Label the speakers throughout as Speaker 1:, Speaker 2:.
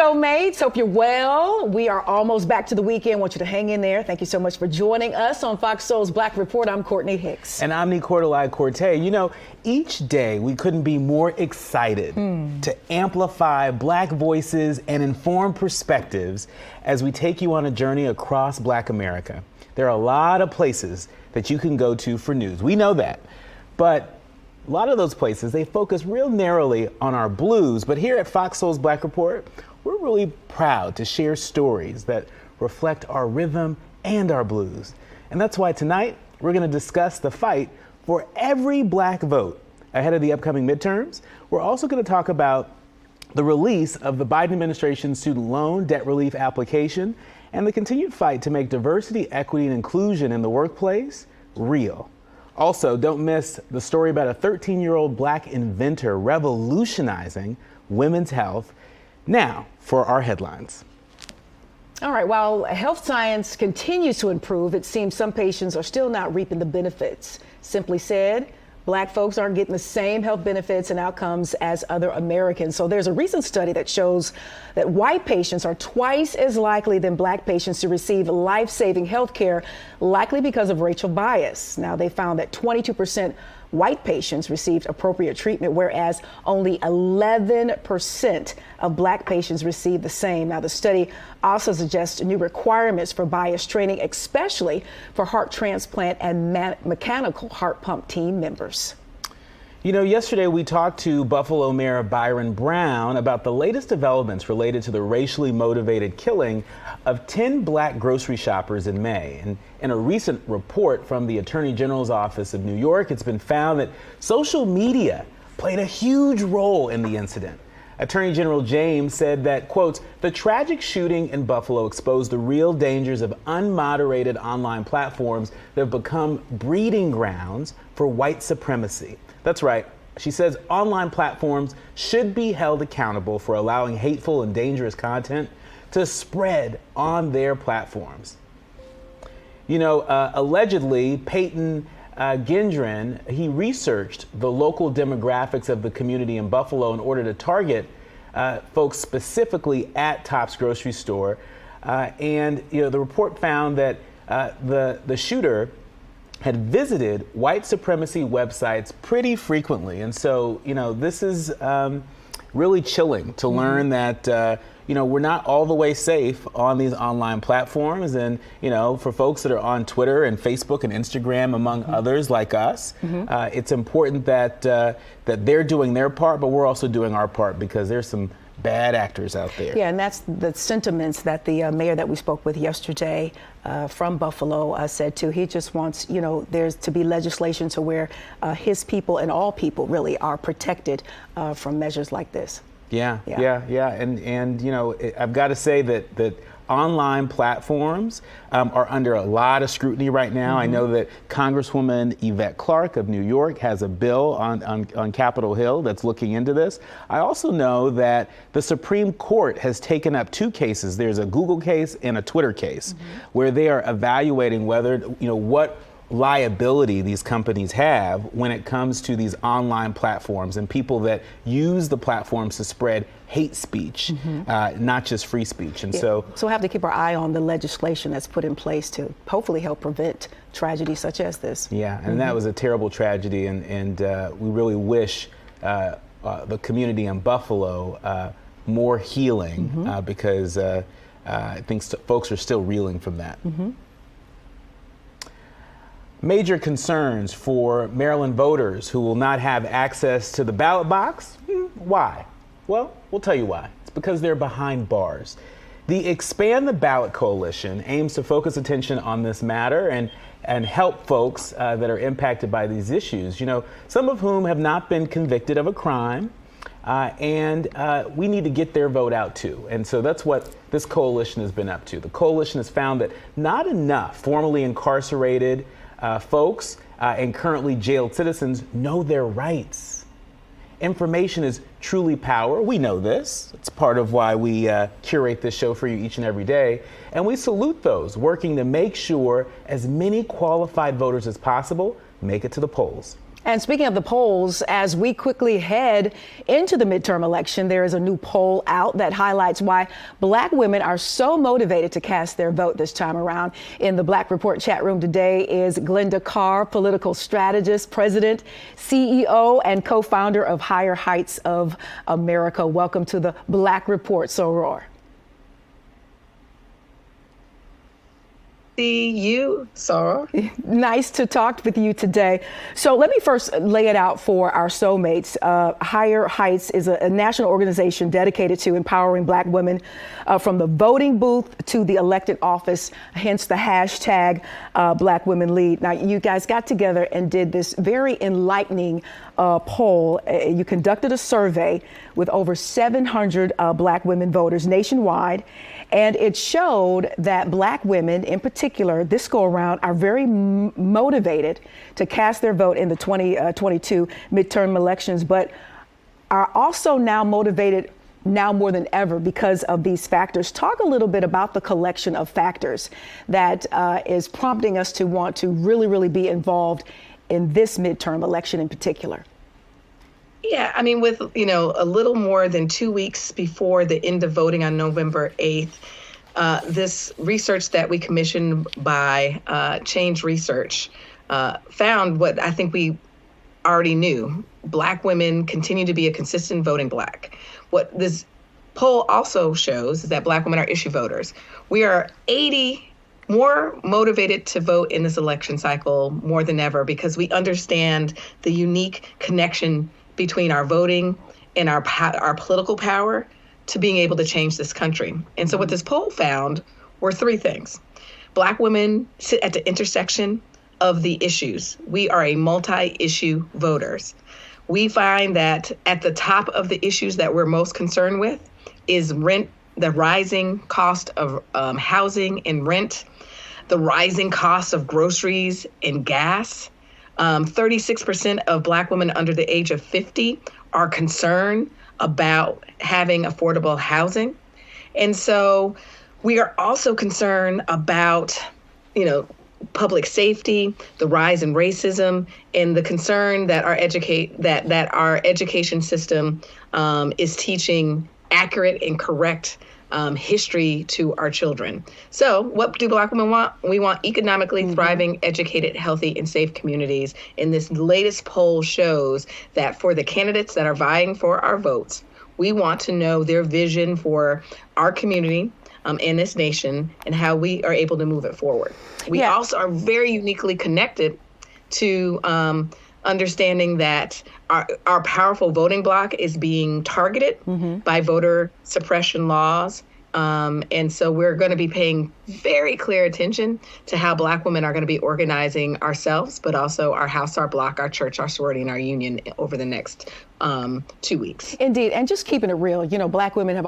Speaker 1: soulmates. Hope you're well. We are almost back to the weekend. Want you to hang in there. Thank you so much for joining us on Fox Soul's Black Report. I'm Courtney Hicks.
Speaker 2: And I'm Nicordelai Corte. You know, each day we couldn't be more excited to amplify Black voices and inform perspectives as we take you on a journey across Black America. There are a lot of places that you can go to for news. We know that. But a lot of those places, they focus real narrowly on our blues, but here at Fox Soul's Black Report, we're really proud to share stories that reflect our rhythm and our blues. And that's why tonight, we're gonna discuss the fight for every Black vote ahead of the upcoming midterms. We're also gonna talk about the release of the Biden administration's student loan debt relief application and the continued fight to make diversity, equity, and inclusion in the workplace real. Also, don't miss the story about a 13-year-old Black inventor revolutionizing women's health. Now, for our headlines.
Speaker 1: All right, while health science continues to improve, it seems some patients are still not reaping the benefits. Simply said, Black folks aren't getting the same health benefits and outcomes as other Americans. So there's a recent study that shows that white patients are twice as likely than Black patients to receive life-saving health care, likely because of racial bias. Now, they found that 22% white patients received appropriate treatment, whereas only 11% of Black patients received the same. Now, the study also suggests new requirements for bias training, especially for heart transplant and mechanical heart pump team members.
Speaker 2: You know, yesterday we talked to Buffalo Mayor Byron Brown about the latest developments related to the racially motivated killing of 10 Black grocery shoppers in May. And in a recent report from the Attorney General's Office of New York, it's been found that social media played a huge role in the incident. Attorney General James said that, quote, the tragic shooting in Buffalo exposed the real dangers of unmoderated online platforms that have become breeding grounds for white supremacy. That's right. She says online platforms should be held accountable for allowing hateful and dangerous content to spread on their platforms. You know, allegedly, Peyton Gendron, he researched the local demographics of the community in Buffalo in order to target folks specifically at Tops grocery store. And, you know, the report found that the shooter had visited white supremacy websites pretty frequently. And so, you know, this is really chilling to learn that, you know, we're not all the way safe on these online platforms. And, you know, for folks that are on Twitter and Facebook and Instagram, among others like us, it's important that that they're doing their part, but we're also doing our part because there's some bad actors out there.
Speaker 1: Yeah, and that's the sentiments that the mayor that we spoke with yesterday from Buffalo said too. He just wants, you know, there's to be legislation to where his people and all people really are protected from measures like this.
Speaker 2: Yeah. And you know, I've got to say that online platforms are under a lot of scrutiny right now. I know that Congresswoman Yvette Clarke of New York has a bill on Capitol Hill that's looking into this. I also know that the Supreme Court has taken up 2 cases. There's a Google case and a Twitter case where they are evaluating whether, you know, what liability these companies have when it comes to these online platforms and people that use the platforms to spread hate speech, not just free speech. And so
Speaker 1: we'll have to keep our eye on the legislation that's put in place to hopefully help prevent tragedies such as this.
Speaker 2: Yeah, and that was a terrible tragedy, and we really wish the community in Buffalo more healing because I think folks are still reeling from that. Major concerns for Maryland voters who will not have access to the ballot box. Why? Well, we'll tell you why. It's because they're behind bars. The Expand the Ballot Coalition aims to focus attention on this matter and help folks that are impacted by these issues, you know, some of whom have not been convicted of a crime, and we need to get their vote out too. And so that's what this coalition has been up to. The coalition has found that not enough formerly incarcerated folks and currently jailed citizens know their rights. Information is truly power. We know this. It's part of why we curate this show for you each and every day. And we salute those working to make sure as many qualified voters as possible make it to the polls.
Speaker 1: And speaking of the polls, as we quickly head into the midterm election, there is a new poll out that highlights why Black women are so motivated to cast their vote this time around. In the Black Report chat room today is Glenda Carr, political strategist, president, CEO, and co-founder of Higher Heights of America. Welcome to the Black Report, Soror.
Speaker 3: See you, Sarah.
Speaker 1: Nice to talk with you today. So let me first lay it out for our soulmates. Higher Heights is a national organization dedicated to empowering Black women from the voting booth to the elected office, hence the hashtag Black Women Lead. Now, you guys got together and did this very enlightening poll. You conducted a survey with over 700 Black women voters nationwide. And it showed that Black women in particular, this go around, are very motivated to cast their vote in the 2022 midterm elections, but are also now motivated now more than ever because of these factors. Talk a little bit about the collection of factors that is prompting us to want to really be involved in this midterm election in particular.
Speaker 3: Yeah, I mean, with, a little more than 2 weeks before the end of voting on November 8th, this research that we commissioned by Change Research found what I think we already knew. Black women continue to be a consistent voting Black. What this poll also shows is that Black women are issue voters. We are 80 more motivated to vote in this election cycle more than ever because we understand the unique connection between our voting and our political power to being able to change this country. And so what this poll found were three things. Black women sit at the intersection of the issues. We are a multi-issue voters. We find that at the top of the issues that we're most concerned with is rent, the rising cost of housing and rent, the rising cost of groceries and gas. 36% of Black women under the age of 50 are concerned about having affordable housing. And so we are also concerned about, public safety, the rise in racism, and the concern that our education system is teaching accurate and correct history to our children. So what do Black women want? We want economically thriving, educated, healthy, and safe communities. And this latest poll shows that for the candidates that are vying for our votes, we want to know their vision for our community and this nation and how we are able to move it forward. We also are very uniquely connected to understanding that our powerful voting bloc is being targeted by voter suppression laws. And so we're going to be paying very clear attention to how Black women are going to be organizing ourselves, but also our house, our block, our church, our sorority, and our union over the next 2 weeks.
Speaker 1: Indeed. And just keeping it real, Black women have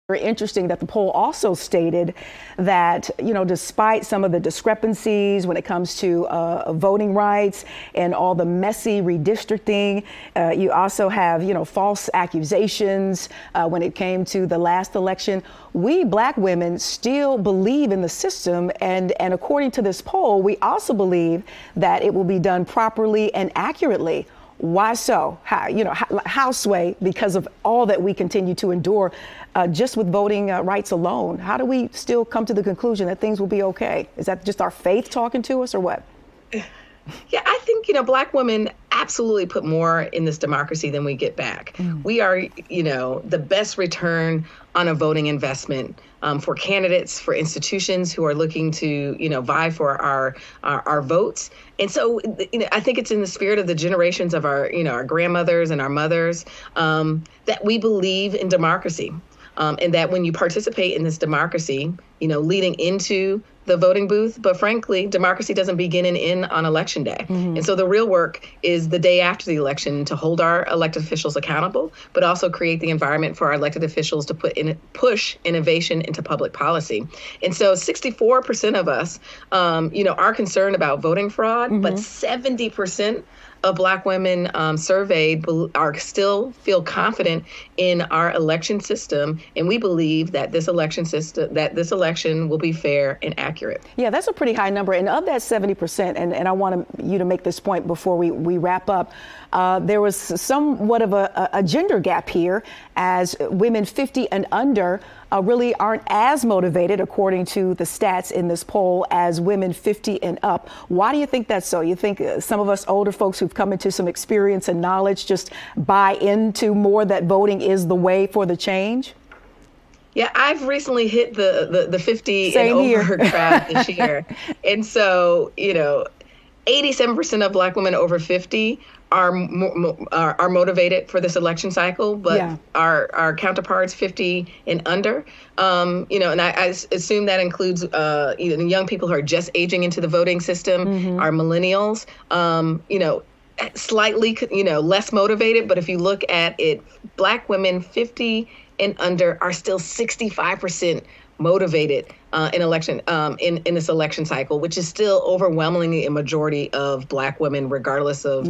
Speaker 1: very interesting that the poll also stated that, despite some of the discrepancies when it comes to voting rights and all the messy redistricting, you also have, false accusations when it came to the last election. We Black women still believe in the system. And according to this poll, we also believe that it will be done properly and accurately. Why so? How sway because of all that we continue to endure just with voting rights alone? How do we still come to the conclusion that things will be okay? Is that just our faith talking to us or what?
Speaker 3: Yeah, I think, Black women absolutely put more in this democracy than we get back. We are, the best return on a voting investment for candidates, for institutions who are looking to, vie for our votes. And so, I think it's in the spirit of the generations of our, our grandmothers and our mothers that we believe in democracy. And that when you participate in this democracy, leading into the voting booth, but frankly, democracy doesn't begin and end on election day. And so the real work is the day after the election to hold our elected officials accountable, but also create the environment for our elected officials to push innovation into public policy. And so 64% of us, are concerned about voting fraud, but 70% of Black women surveyed are still feel confident in our election system, and we believe that this election will be fair and accurate.
Speaker 1: Yeah, that's a pretty high number. And of that 70%, and I want you to make this point before we wrap up, there was somewhat of a gender gap here, as women 50 and under really aren't as motivated, according to the stats in this poll, as women 50 and up. Why do you think that's so? You think some of us older folks who've come into some experience and knowledge just buy into more that voting is the way for the change?
Speaker 3: Yeah, I've recently hit the 50
Speaker 1: Same
Speaker 3: and over
Speaker 1: here.
Speaker 3: crowd this year. And so, 87% of Black women over 50 are motivated for this election cycle, but
Speaker 1: Yeah.
Speaker 3: our counterparts 50 and under, and I assume that includes young people who are just aging into the voting system, our millennials, slightly less motivated. But if you look at it, Black women 50 and under are still 65% motivated in this election cycle, which is still overwhelmingly a majority of Black women, regardless of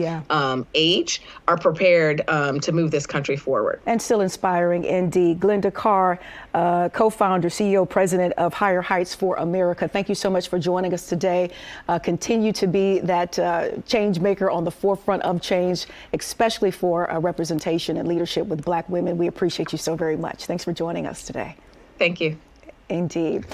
Speaker 3: age, are prepared to move this country forward.
Speaker 1: And still inspiring indeed. Glenda Carr, co-founder, CEO, president of Higher Heights for America. Thank you so much for joining us today. Continue to be that change maker on the forefront of change, especially for representation and leadership with Black women. We appreciate you so very much. Thanks for joining us today.
Speaker 3: Thank you.
Speaker 1: Indeed.